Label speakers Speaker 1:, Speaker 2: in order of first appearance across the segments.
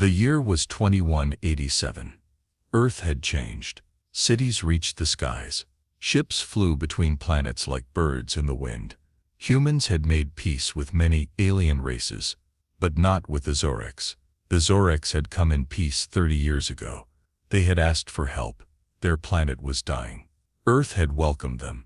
Speaker 1: The year was 2187. Earth had changed. Cities reached the skies. Ships flew between planets like birds in the wind. Humans had made peace with many alien races, but not with the Zoreks. The Zoreks had come in peace 30 years ago. They had asked for help. Their planet was dying. Earth had welcomed them.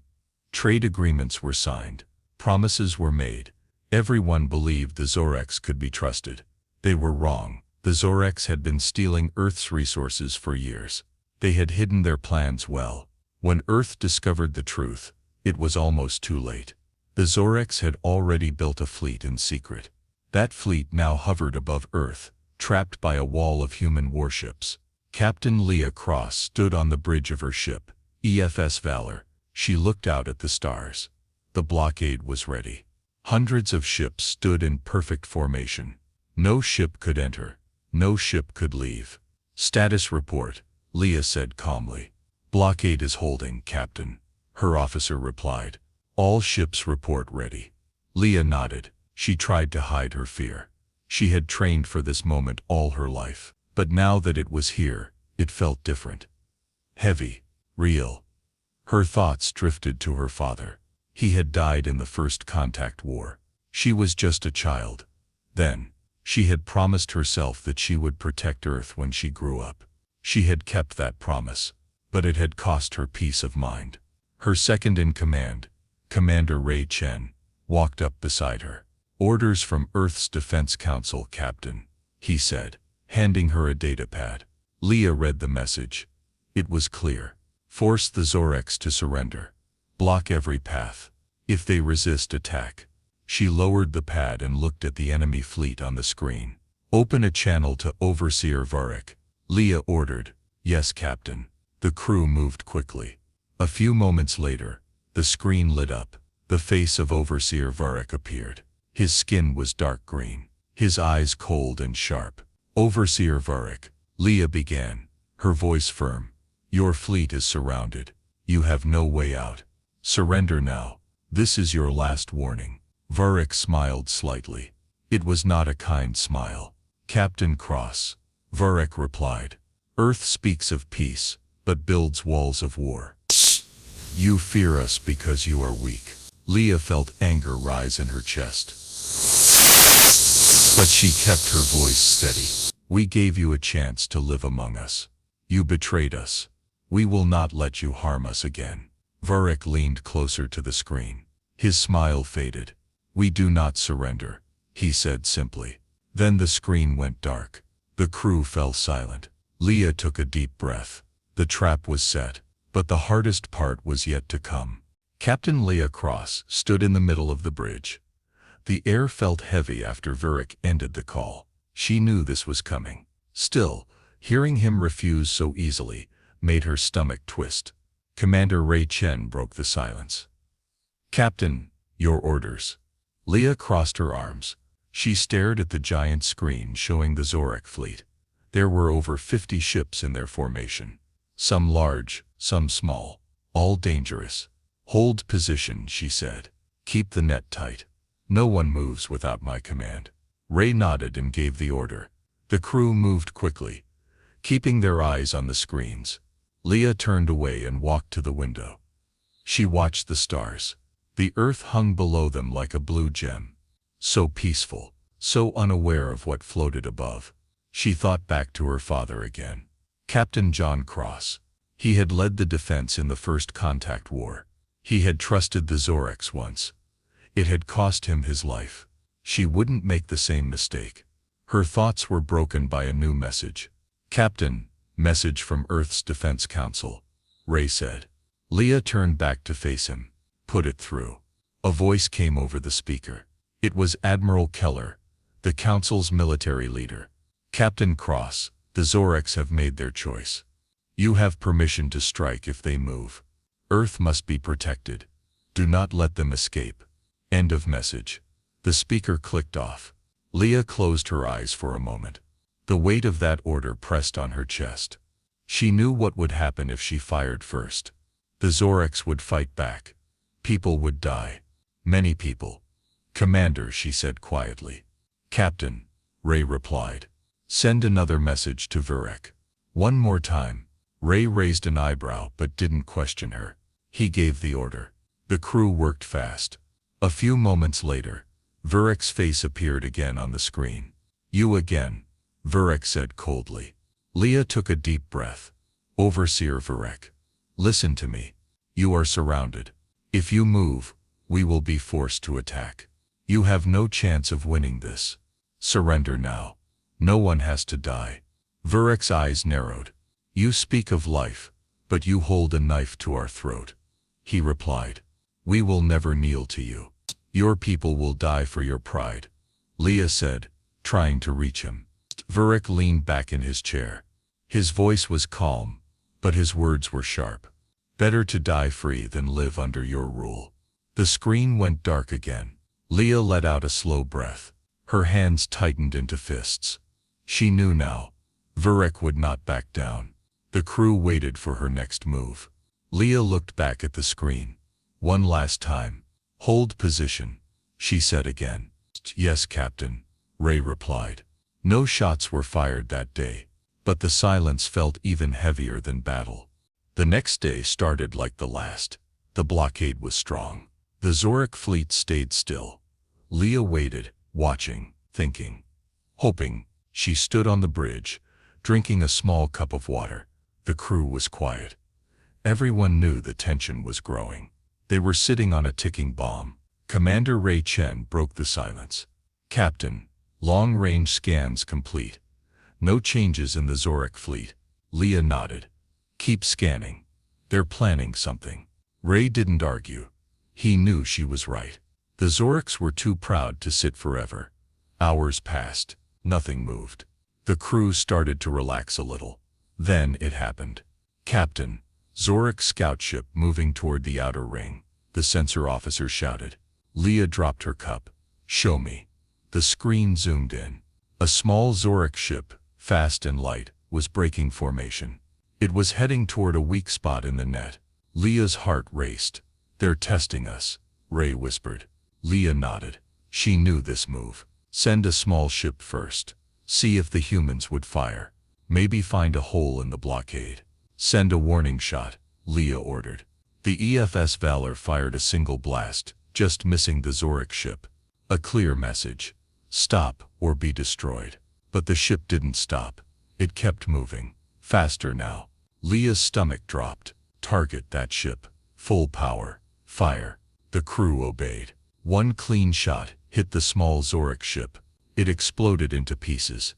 Speaker 1: Trade agreements were signed. Promises were made. Everyone believed the Zoreks could be trusted. They were wrong. The Zoreks had been stealing Earth's resources for years. They had hidden their plans well. When Earth discovered the truth, it was almost too late. The Zoreks had already built a fleet in secret. That fleet now hovered above Earth, trapped by a wall of human warships. Captain Leah Cross stood on the bridge of her ship, EFS Valor. She looked out at the stars. The blockade was ready. Hundreds of ships stood in perfect formation. No ship could enter. No ship could leave. "Status report," Leah said calmly. "Blockade is holding, Captain," her officer replied. "All ships report ready." Leah nodded. She tried to hide her fear. She had trained for this moment all her life. But now that it was here, it felt different. Heavy. Real. Her thoughts drifted to her father. He had died in the First Contact War. She was just a child. Then, she had promised herself that she would protect Earth when she grew up. She had kept that promise, but it had cost her peace of mind. Her second-in-command, Commander Ray Chen, walked up beside her. "Orders from Earth's Defense Council, Captain," he said, handing her a datapad. Leah read the message. It was clear. "Force the Zoreks to surrender. Block every path. If they resist, attack." She lowered the pad and looked at the enemy fleet on the screen. "Open a channel to Overseer Varric," Leah ordered. "Yes, Captain." The crew moved quickly. A few moments later, the screen lit up. The face of Overseer Varric appeared. His skin was dark green, his eyes cold and sharp. "Overseer Varric," Leah began, her voice firm. "Your fleet is surrounded. You have no way out. Surrender now. This is your last warning." Varric smiled slightly. It was not a kind smile. "Captain Cross," Varric replied, "Earth speaks of peace, but builds walls of war. You fear us because you are weak." Leah felt anger rise in her chest. But she kept her voice steady. "We gave you a chance to live among us. You betrayed us. We will not let you harm us again." Varric leaned closer to the screen. His smile faded. "We do not surrender," he said simply. Then the screen went dark. The crew fell silent. Leah took a deep breath. The trap was set, but the hardest part was yet to come. Captain Leah Cross stood in the middle of the bridge. The air felt heavy after Varric ended the call. She knew this was coming. Still, hearing him refuse so easily made her stomach twist. Commander Ray Chen broke the silence. "Captain, your orders." Leah crossed her arms. She stared at the giant screen showing the Zorek fleet. There were over 50 ships in their formation. Some large, some small, all dangerous. "Hold position," she said. "Keep the net tight. No one moves without my command." Ray nodded and gave the order. The crew moved quickly, keeping their eyes on the screens. Leah turned away and walked to the window. She watched the stars. The earth hung below them like a blue gem. So peaceful, so unaware of what floated above. She thought back to her father again. Captain John Cross. He had led the defense in the First Contact War. He had trusted the Zoreks once. It had cost him his life. She wouldn't make the same mistake. Her thoughts were broken by a new message. "Captain, message from Earth's Defense Council," Ray said. Leah turned back to face him. "Put it through." A voice came over the speaker. It was Admiral Keller, the Council's military leader. "Captain Cross, the Zoreks have made their choice. You have permission to strike if they move. Earth must be protected. Do not let them escape." End of message. The speaker clicked off. Leah closed her eyes for a moment. The weight of that order pressed on her chest. She knew what would happen if she fired first. The Zoreks would fight back. People would die. Many people. "Commander," she said quietly. "Captain," Ray replied. Send another message to Varek. One more time. Ray raised an eyebrow but didn't question her. He gave the order. The crew worked fast. A few moments later, Varek's face appeared again on the screen. You again, Varek said coldly. Leah took a deep breath. Overseer Varek, listen to me. You are surrounded. If you move, we will be forced to attack. You have no chance of winning this. Surrender now. No one has to die. Varek's eyes narrowed. You speak of life, but you hold a knife to our throat. He replied. We will never kneel to you. Your people will die for your pride. Leah said, trying to reach him. Varek leaned back in his chair. His voice was calm, but his words were sharp. Better to die free than live under your rule. The screen went dark again. Leah let out a slow breath. Her hands tightened into fists. She knew now. Varek would not back down. The crew waited for her next move. Leah looked back at the screen. One last time. Hold position, she said again. Yes, Captain, Ray replied. No shots were fired that day, but the silence felt even heavier than battle. The next day started like the last. The blockade was strong. The Zorik fleet stayed still. Leah waited, watching, thinking, hoping. She stood on the bridge, drinking a small cup of water. The crew was quiet. Everyone knew the tension was growing. They were sitting on a ticking bomb. Commander Ray Chen broke the silence. Captain, long-range scans complete. No changes in the Zorik fleet. Leah nodded. Keep scanning. They're planning something. Ray didn't argue. He knew she was right. The Zoriks were too proud to sit forever. Hours passed. Nothing moved. The crew started to relax a little. Then it happened. Captain, Zorik scout ship moving toward the outer ring. The sensor officer shouted. Leah dropped her cup. Show me. The screen zoomed in. A small Zorik ship, fast and light, was breaking formation. It was heading toward a weak spot in the net. Leah's heart raced. They're testing us, Ray whispered. Leah nodded. She knew this move. Send a small ship first. See if the humans would fire. Maybe find a hole in the blockade. Send a warning shot, Leah ordered. The EFS Valor fired a single blast, just missing the Zorik ship. A clear message. Stop or be destroyed. But the ship didn't stop. It kept moving. Faster now. Leah's stomach dropped. Target that ship. Full power. Fire. The crew obeyed. One clean shot hit the small Zorik ship. It exploded into pieces.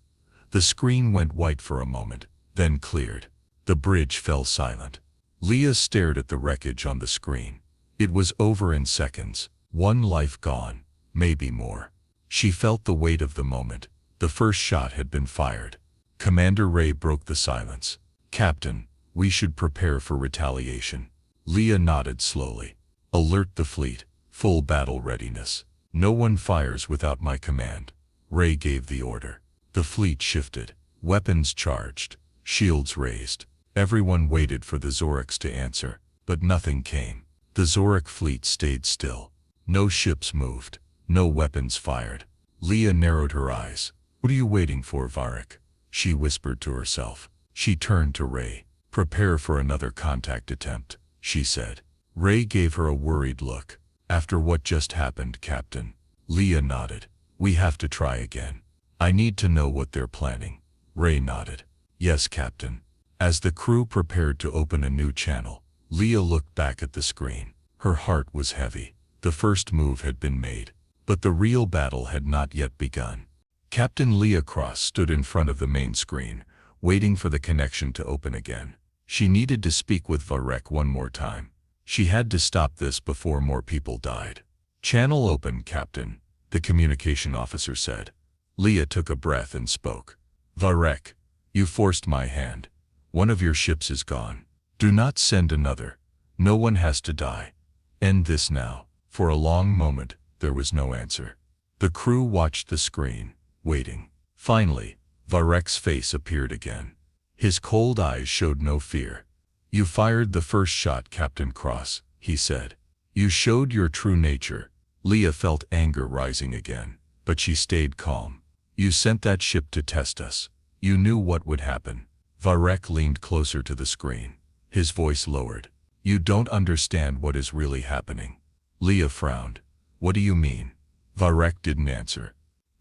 Speaker 1: The screen went white for a moment, then cleared. The bridge fell silent. Leah stared at the wreckage on the screen. It was over in seconds. One life gone, maybe more. She felt the weight of the moment. The first shot had been fired. Commander Ray broke the silence. Captain, we should prepare for retaliation. Leah nodded slowly. Alert the fleet. Full battle readiness. No one fires without my command. Ray gave the order. The fleet shifted. Weapons charged. Shields raised. Everyone waited for the Zoriks to answer, but nothing came. The Zorik fleet stayed still. No ships moved. No weapons fired. Leah narrowed her eyes. What are you waiting for, Varek? She whispered to herself. She turned to Ray. Prepare for another contact attempt, she said. Ray gave her a worried look. After what just happened, Captain? Leah nodded. We have to try again. I need to know what they're planning. Ray nodded. Yes, Captain. As the crew prepared to open a new channel, Leah looked back at the screen. Her heart was heavy. The first move had been made, but the real battle had not yet begun. Captain Leah Cross stood in front of the main screen, waiting for the connection to open again. She needed to speak with Varek one more time. She had to stop this before more people died. Channel open, Captain, the communication officer said. Leah took a breath and spoke. Varek, you forced my hand. One of your ships is gone. Do not send another. No one has to die. End this now. For a long moment, there was no answer. The crew watched the screen, waiting. Finally, Varek's face appeared again. His cold eyes showed no fear. You fired the first shot, Captain Cross, he said. You showed your true nature. Leah felt anger rising again, but she stayed calm. You sent that ship to test us. You knew what would happen. Varek leaned closer to the screen. His voice lowered. You don't understand what is really happening. Leah frowned. What do you mean? Varek didn't answer.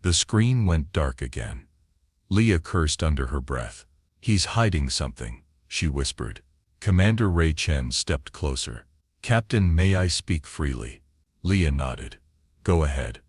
Speaker 1: The screen went dark again. Leah cursed under her breath. He's hiding something, she whispered. Commander Ray Chen stepped closer. Captain, may I speak freely? Leah nodded. Go ahead.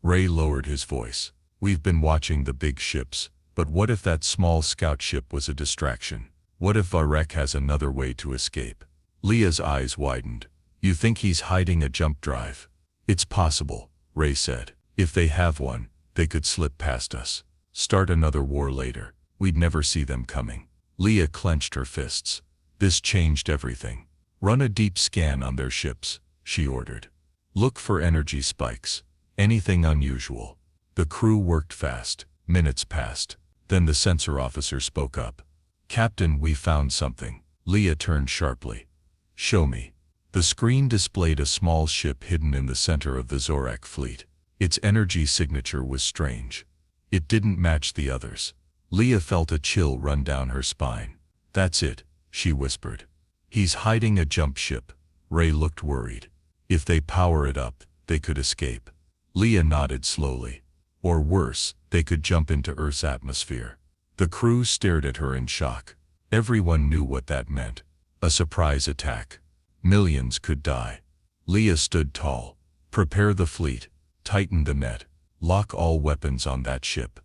Speaker 1: Ray lowered his voice. We've been watching the big ships, but what if that small scout ship was a distraction? What if Varek has another way to escape? Leah's eyes widened. You think he's hiding a jump drive? It's possible, Ray said. If they have one, they could slip past us. Start another war later. We'd never see them coming. Leah clenched her fists. This changed everything. Run a deep scan on their ships, she ordered. Look for energy spikes. Anything unusual. The crew worked fast. Minutes passed. Then the sensor officer spoke up. Captain, we found something. Leah turned sharply. Show me. The screen displayed a small ship hidden in the center of the Zorak fleet. Its energy signature was strange. It didn't match the others. Leah felt a chill run down her spine. That's it, she whispered. He's hiding a jump ship. Ray looked worried. If they power it up, they could escape. Leah nodded slowly. Or worse, they could jump into Earth's atmosphere. The crew stared at her in shock. Everyone knew what that meant. A surprise attack. Millions could die. Leah stood tall. Prepare the fleet. Tighten the net. Lock all weapons on that ship.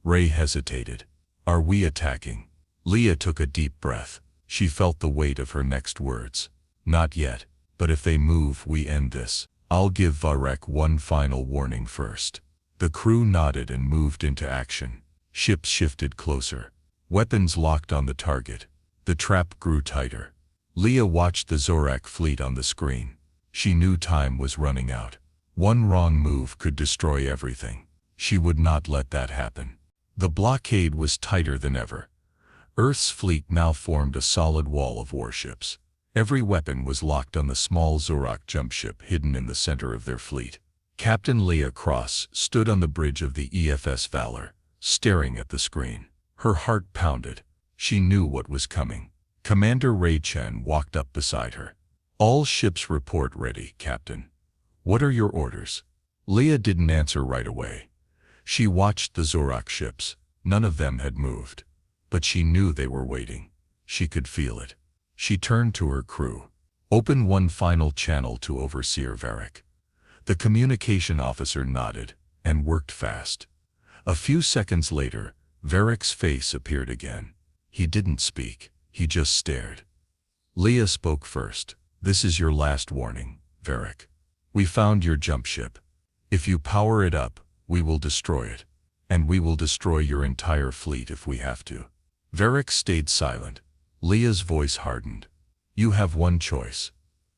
Speaker 1: Ray hesitated. Are we attacking? Leah took a deep breath. She felt the weight of her next words. Not yet, but if they move, we end this. I'll give Varek one final warning first. The crew nodded and moved into action. Ships shifted closer. Weapons locked on the target. The trap grew tighter. Leah watched the Zorak fleet on the screen. She knew time was running out. One wrong move could destroy everything. She would not let that happen. The blockade was tighter than ever. Earth's fleet now formed a solid wall of warships. Every weapon was locked on the small Zorak jump ship hidden in the center of their fleet. Captain Leah Cross stood on the bridge of the EFS Valor, staring at the screen. Her heart pounded. She knew what was coming. Commander Ray Chen walked up beside her. All ships report ready, Captain. What are your orders? Leah didn't answer right away. She watched the Zorak ships. None of them had moved. But she knew they were waiting. She could feel it. She turned to her crew. Open one final channel to Overseer Varek. The communication officer nodded and worked fast. A few seconds later, Varek's face appeared again. He didn't speak. He just stared. Leah spoke first. This is your last warning, Varek. We found your jump ship. If you power it up, we will destroy it. And we will destroy your entire fleet if we have to. Varek stayed silent. Leah's voice hardened. You have one choice.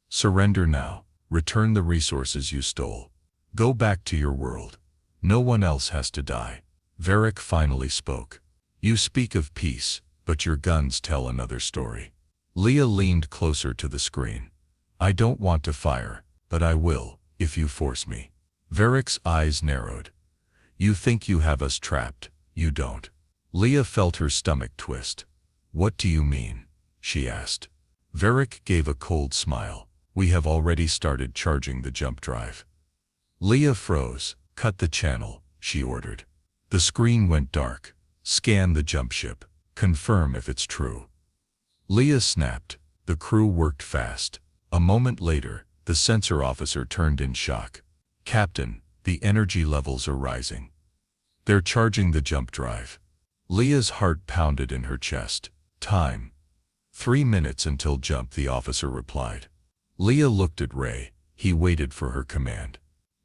Speaker 1: Surrender now. Return the resources you stole. Go back to your world. No one else has to die. Varek finally spoke. You speak of peace, but your guns tell another story. Leah leaned closer to the screen. I don't want to fire, but I will, if you force me. Varek's eyes narrowed. You think you have us trapped, you don't. Leah felt her stomach twist. What do you mean? She asked. Varek gave a cold smile. We have already started charging the jump drive. Leah froze. Cut the channel, she ordered. The screen went dark. Scan the jump ship. Confirm if it's true. Leah snapped. The crew worked fast. A moment later, the sensor officer turned in shock. Captain, the energy levels are rising. They're charging the jump drive. Leah's heart pounded in her chest. Time. 3 minutes until jump, the officer replied. Leah looked at Ray. He waited for her command.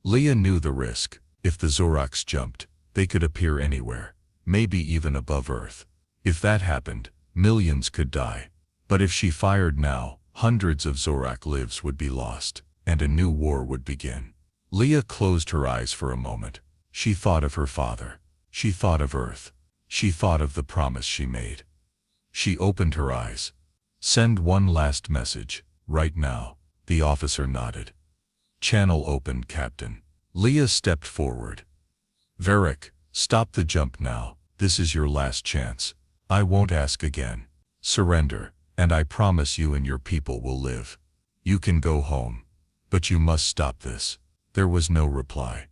Speaker 1: Leah knew the risk. If the Zoraks jumped, they could appear anywhere, maybe even above Earth. If that happened, millions could die. But if she fired now, hundreds of Zorak lives would be lost, and a new war would begin. Leah closed her eyes for a moment. She thought of her father. She thought of Earth. She thought of the promise she made. She opened her eyes. Send one last message, right now. The officer nodded. Channel opened, Captain. Leah stepped forward. Varek, stop the jump now. This is your last chance. I won't ask again. Surrender, and I promise you and your people will live. You can go home. But you must stop this." There was no reply.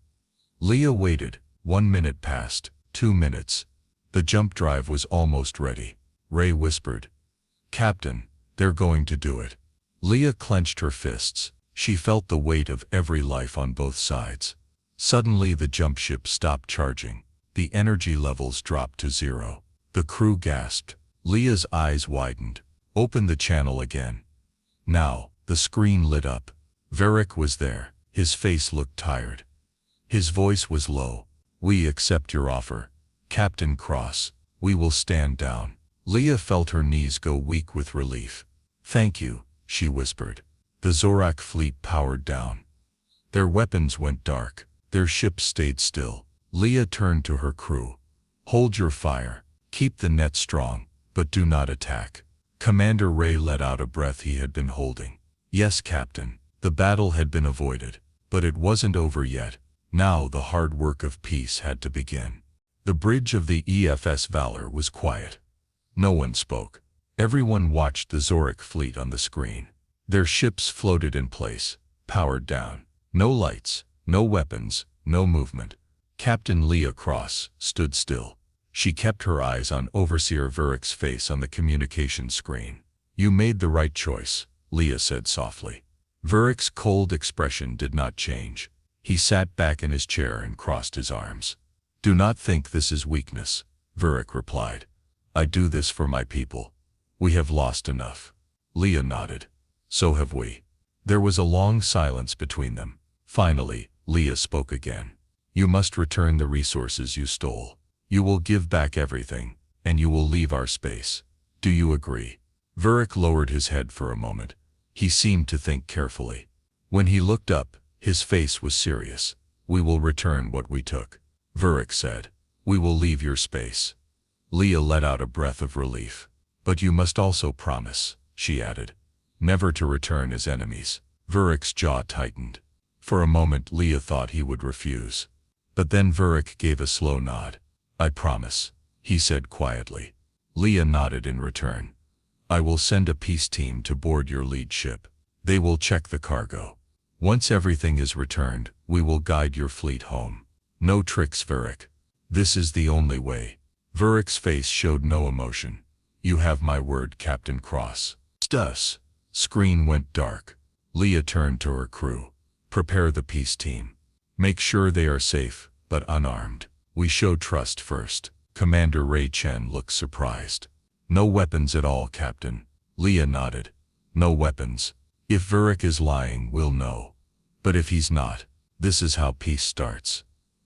Speaker 1: Leah waited. 1 minute passed, 2 minutes. The jump drive was almost ready. Ray whispered, "Captain, they're going to do it." Leah clenched her fists. She felt the weight of every life on both sides. Suddenly the jump ship stopped charging. The energy levels dropped to 0. The crew gasped. Leah's eyes widened. "Open the channel again." Now, the screen lit up. Varric was there. His face looked tired. His voice was low. "We accept your offer. Captain Cross, we will stand down." Leah felt her knees go weak with relief. "Thank you," she whispered. The Zorak fleet powered down. Their weapons went dark. Their ships stayed still. Leah turned to her crew. "Hold your fire. Keep the net strong, but do not attack." Commander Ray let out a breath he had been holding. "Yes, Captain." The battle had been avoided, but it wasn't over yet. Now the hard work of peace had to begin. The bridge of the EFS Valor was quiet. No one spoke. Everyone watched the Zorak fleet on the screen. Their ships floated in place, powered down. No lights, no weapons, no movement. Captain Leah Cross stood still. She kept her eyes on Overseer Varric's face on the communication screen. "You made the right choice," Leah said softly. Varric's cold expression did not change. He sat back in his chair and crossed his arms. "Do not think this is weakness," Varric replied. "I do this for my people. We have lost enough." Leah nodded. "So have we." There was a long silence between them. Finally, Leah spoke again. "You must return the resources you stole. You will give back everything, and you will leave our space. Do you agree?" Varric lowered his head for a moment. He seemed to think carefully. When he looked up, his face was serious. "We will return what we took," Varric said. "We will leave your space." Leah let out a breath of relief. "But you must also promise," she added, "never to return as enemies." Varric's jaw tightened. For a moment Leah thought he would refuse. But then Varric gave a slow nod. "I promise," he said quietly. Leah nodded in return. "I will send a peace team to board your lead ship. They will check the cargo. Once everything is returned, we will guide your fleet home. No tricks, Varric. This is the only way." Varric's face showed no emotion. "You have my word, Captain Cross." Stus. Screen went dark. Leah turned to her crew. "Prepare the peace team. Make sure they are safe, but unarmed. We show trust first." Commander Ray Chen looked surprised. "No weapons at all, Captain." Leah nodded. "No weapons. If Varric is lying, we'll know. But if he's not, this is how peace starts."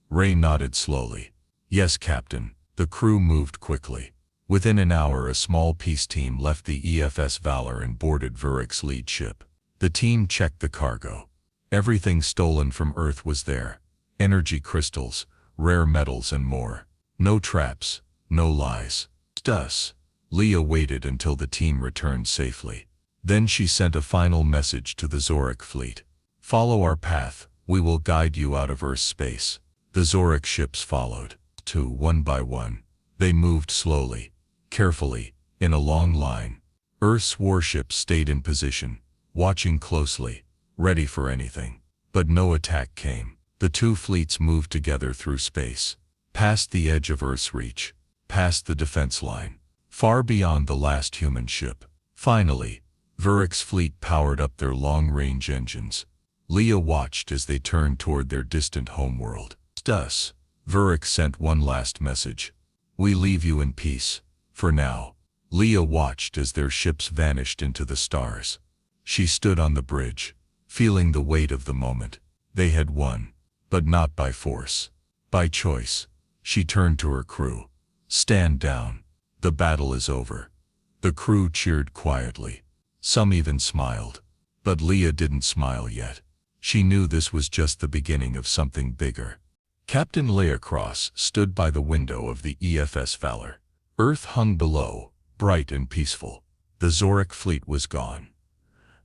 Speaker 1: Ray nodded slowly. "Yes, Captain." The crew moved quickly. Within an hour a small peace team left the EFS Valor and boarded Varric's lead ship. The team checked the cargo. Everything stolen from Earth was there. Energy crystals, rare metals and more. No traps, no lies. Stus. Leah waited until the team returned safely. Then she sent a final message to the Zorak fleet. "Follow our path, we will guide you out of Earth's space." The Zorak ships followed. One by one. They moved slowly, carefully, in a long line. Earth's warships stayed in position, watching closely, ready for anything. But no attack came. The two fleets moved together through space, past the edge of Earth's reach, past the defense line, far beyond the last human ship. Finally, Varric's fleet powered up their long-range engines. Leah watched as they turned toward their distant homeworld. Stus. Varric sent one last message. "We leave you in peace, for now." Leah watched as their ships vanished into the stars. She stood on the bridge, feeling the weight of the moment. They had won, but not by force, by choice. She turned to her crew. "Stand down. The battle is over." The crew cheered quietly. Some even smiled. But Leah didn't smile yet. She knew this was just the beginning of something bigger. Captain Leah Cross stood by the window of the EFS Valor. Earth hung below, bright and peaceful. The Zorak fleet was gone.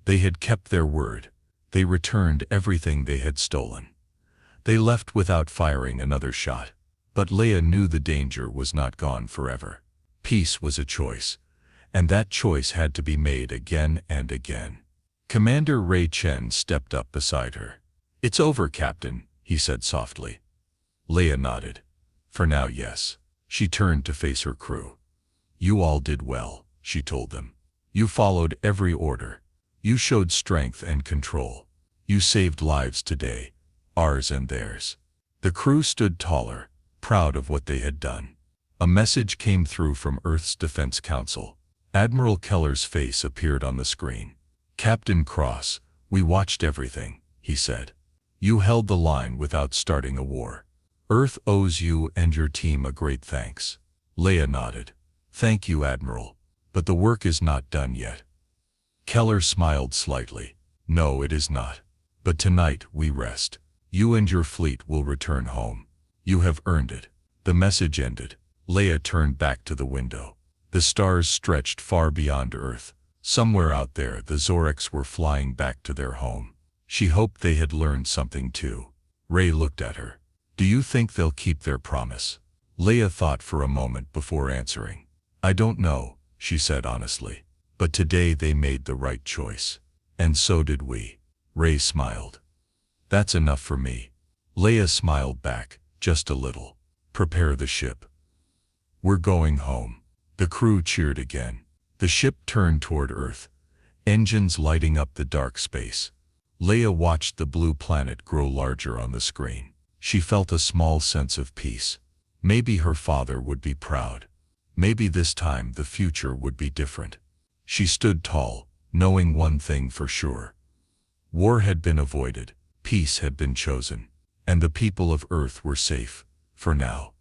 Speaker 1: They had kept their word. They returned everything they had stolen. They left without firing another shot. But Leia knew the danger was not gone forever. Peace was a choice, and that choice had to be made again and again. Commander Ray Chen stepped up beside her. "It's over, Captain," he said softly. Leia nodded. "For now, yes." She turned to face her crew. "You all did well," she told them. "You followed every order. You showed strength and control. You saved lives today, ours and theirs." The crew stood taller, proud of what they had done. A message came through from Earth's Defense Council. Admiral Keller's face appeared on the screen. "Captain Cross, we watched everything," he said. "You held the line without starting a war. Earth owes you and your team a great thanks." Leia nodded. "Thank you, Admiral. But the work is not done yet." Keller smiled slightly. "No, it is not. But tonight we rest. You and your fleet will return home. You have earned it." The message ended. Leia turned back to the window. The stars stretched far beyond Earth. Somewhere out there the Zorks were flying back to their home. She hoped they had learned something too. Ray looked at her. "Do you think they'll keep their promise?" Leia thought for a moment before answering. "I don't know," she said honestly. "But today they made the right choice. And so did we." Ray smiled. "That's enough for me." Leia smiled back, just a little. "Prepare the ship. We're going home." The crew cheered again. The ship turned toward Earth, engines lighting up the dark space. Leia watched the blue planet grow larger on the screen. She felt a small sense of peace. Maybe her father would be proud. Maybe this time the future would be different. She stood tall, knowing one thing for sure. War had been avoided, peace had been chosen, and the people of Earth were safe, for now.